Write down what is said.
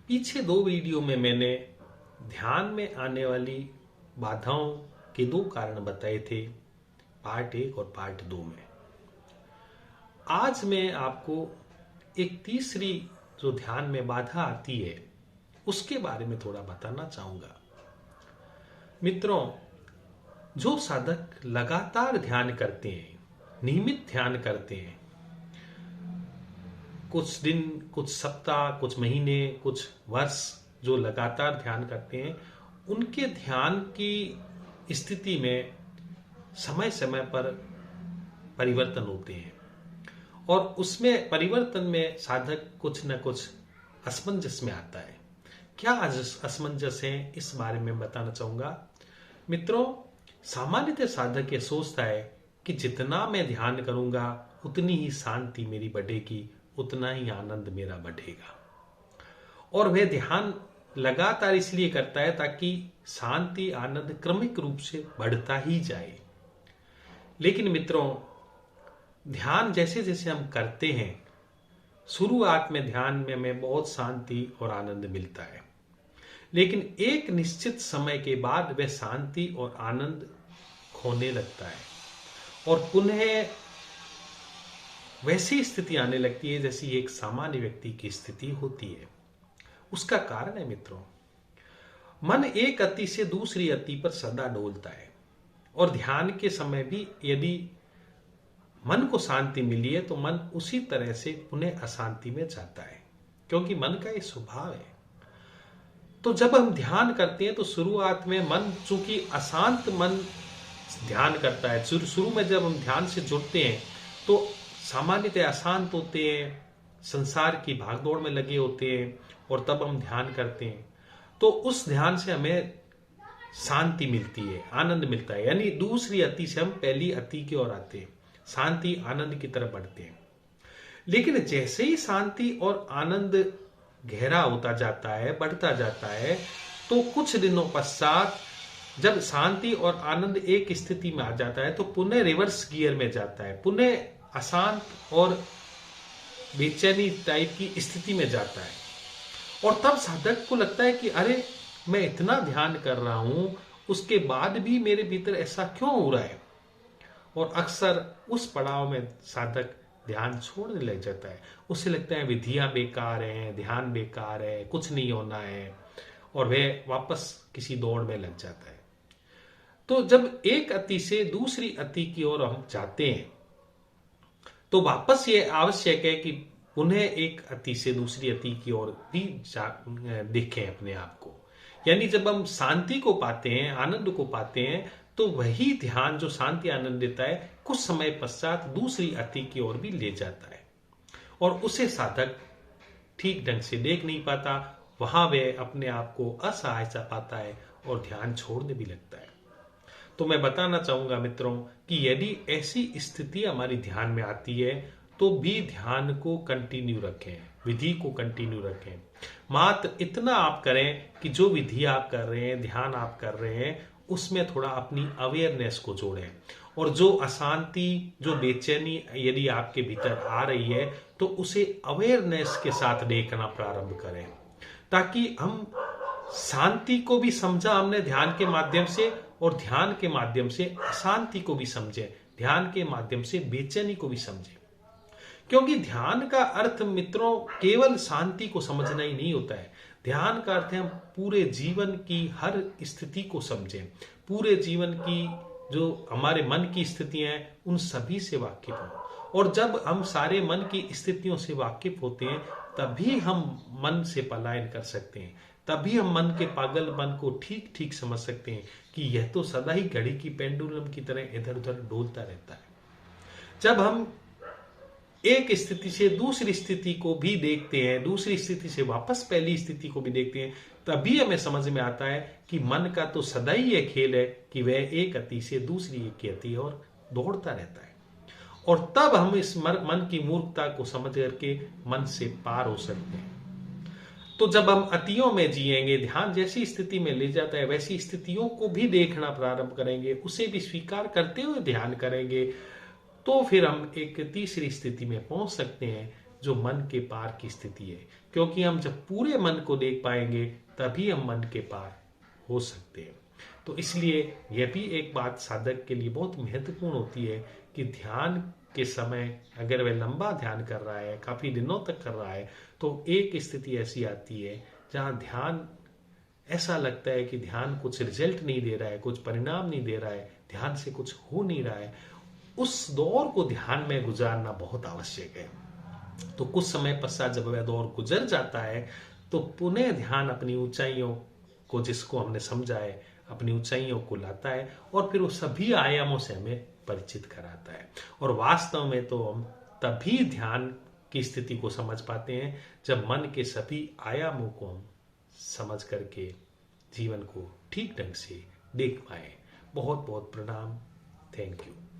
पीछे 2 वीडियो में मैंने ध्यान में आने वाली बाधाओं के 2 कारण बताए थे, पार्ट 1 और पार्ट 2 में। आज मैं आपको एक तीसरी जो ध्यान में बाधा आती है उसके बारे में थोड़ा बताना चाहूंगा। मित्रों, जो साधक लगातार ध्यान करते हैं, नियमित ध्यान करते हैं, कुछ दिन, कुछ सप्ताह, कुछ महीने, कुछ वर्ष जो लगातार ध्यान करते हैं, उनके ध्यान की स्थिति में समय समय पर परिवर्तन होते हैं और उसमें परिवर्तन में साधक कुछ न कुछ असमंजस में आता है। क्या असमंजस है, इस बारे में बताना चाहूंगा। मित्रों, सामान्यतः साधक ये सोचता है कि जितना मैं ध्यान करूंगा उतनी ही शांति मेरी बढ़ेगी, उतना ही आनंद मेरा बढ़ेगा। और वह ध्यान लगातार इसलिए करता है ताकि शांति, आनंद क्रमिक रूप से बढ़ता ही जाए। लेकिन मित्रों, ध्यान जैसे जैसे हम करते हैं, शुरुआत में ध्यान में हमें बहुत शांति और आनंद मिलता है, लेकिन एक निश्चित समय के बाद वह शांति और आनंद खोने लगता है और पुनः वैसी स्थिति आने लगती है जैसी एक सामान्य व्यक्ति की स्थिति होती है। उसका कारण है मित्रों, मन एक अति से दूसरी अति पर सदा डोलता है और ध्यान के समय भी यदि मन को शांति मिली है तो मन उसी तरह से पुनः अशांति में जाता है, क्योंकि मन का ये स्वभाव है। तो जब हम ध्यान करते हैं तो शुरुआत में मन, चूंकि अशांत मन ध्यान करता है, शुरू में जब हम ध्यान से जुड़ते हैं तो सामान्यतः अशांत होते हैं, संसार की भागदौड़ में लगे होते हैं, और तब हम ध्यान करते हैं तो उस ध्यान से हमें शांति मिलती है, आनंद मिलता है। यानी दूसरी अति से हम पहली अति की ओर आते हैं, शांति आनंद की तरफ बढ़ते हैं। लेकिन जैसे ही शांति और आनंद गहरा होता जाता है, बढ़ता जाता है, तो कुछ दिनों पश्चात जब शांति और आनंद एक स्थिति में आ जाता है तो पुनः रिवर्स गियर में जाता है, पुनः अशांत और बेचैनी टाइप की स्थिति में जाता है। और तब साधक को लगता है कि अरे, मैं इतना ध्यान कर रहा हूं, उसके बाद भी मेरे भीतर ऐसा क्यों हो रहा है। और अक्सर उस पड़ाव में साधक ध्यान छोड़ने लग जाता है। उसे लगता है विधियां बेकार हैं, ध्यान बेकार है, कुछ नहीं होना है, और वह वापस किसी दौड़ में लग जाता है। तो जब एक अति से दूसरी अति की ओर हम जाते हैं तो वापस ये आवश्यक है कि पुनः एक अति से दूसरी अति की ओर भी देखें अपने आप को। यानी जब हम शांति को पाते हैं, आनंद को पाते हैं, तो वही ध्यान जो शांति आनंद देता है कुछ समय पश्चात दूसरी अति की ओर भी ले जाता है और उसे साधक ठीक ढंग से देख नहीं पाता। वहां वह अपने आप को असहायता पाता है और ध्यान छोड़ने भी लगता है। तो मैं बताना चाहूंगा मित्रों कि यदि ऐसी स्थिति हमारी ध्यान में आती है तो भी ध्यान को कंटिन्यू रखें, विधि को कंटिन्यू रखें। मात्र इतना आप करें कि जो विधि आप कर रहे हैं, ध्यान आप कर रहे हैं, उसमें थोड़ा अपनी अवेयरनेस को जोड़ें और जो अशांति, जो बेचैनी यदि आपके भीतर आ रही है तो उसे अवेयरनेस के साथ देखना प्रारंभ करें, ताकि हम शांति को भी समझा हमने ध्यान के माध्यम से और ध्यान के माध्यम से अशांति को भी समझें, ध्यान के माध्यम से बेचैनी को भी समझें। क्योंकि ध्यान का अर्थ मित्रों केवल शांति को समझना ही नहीं होता है। ध्यान का अर्थ है हम पूरे जीवन की हर स्थिति को समझें, पूरे जीवन की जो हमारे मन की स्थितियां हैं उन सभी से वाकिफ हों। और जब हम सारे मन की स्थितियों से वाकिफ होते हैं तभी हम मन से पलायन कर सकते हैं, तभी हम मन के पागलपन को ठीक ठीक समझ सकते हैं कि यह तो सदा ही घड़ी की पेंडुलम की तरह इधर उधर डोलता रहता है। जब हम एक स्थिति से दूसरी स्थिति को भी देखते हैं, दूसरी स्थिति से वापस पहली स्थिति को भी देखते हैं, तभी हमें समझ में आता है कि मन का तो सदा ही यह खेल है कि वह एक अति से दूसरी एक अति और दौड़ता रहता है। और तब हम इस मन की मूर्खता को समझ करके मन से पार हो सकते हैं। तो जब हम अतियों में जिएंगे, ध्यान जैसी स्थिति में ले जाता है वैसी स्थितियों को भी देखना प्रारंभ करेंगे, उसे भी स्वीकार करते हुए ध्यान करेंगे, तो फिर हम एक तीसरी स्थिति में पहुंच सकते हैं जो मन के पार की स्थिति है, क्योंकि हम जब पूरे मन को देख पाएंगे तभी हम मन के पार हो सकते हैं। तो इसलिए यह भी एक बात साधक के लिए बहुत महत्वपूर्ण होती है कि ध्यान के समय अगर वह लंबा ध्यान कर रहा है, काफी दिनों तक कर रहा है, तो एक स्थिति ऐसी आती है जहां ध्यान ऐसा लगता है कि ध्यान कुछ रिजल्ट नहीं दे रहा है, कुछ परिणाम नहीं दे रहा है, ध्यान से कुछ हो नहीं रहा है। उस दौर को ध्यान में गुजारना बहुत आवश्यक है। तो कुछ समय पश्चात जब वह दौर गुजर जाता है तो पुनः ध्यान अपनी ऊंचाइयों को, जिसको हमने समझा है, अपनी ऊंचाइयों को लाता है और फिर वो सभी आयामों से हमें परिचित कराता है। और वास्तव में तो हम तभी ध्यान की स्थिति को समझ पाते हैं जब मन के सभी आयामों को हम समझ करके जीवन को ठीक ढंग से देख पाए। बहुत बहुत प्रणाम। Thank you.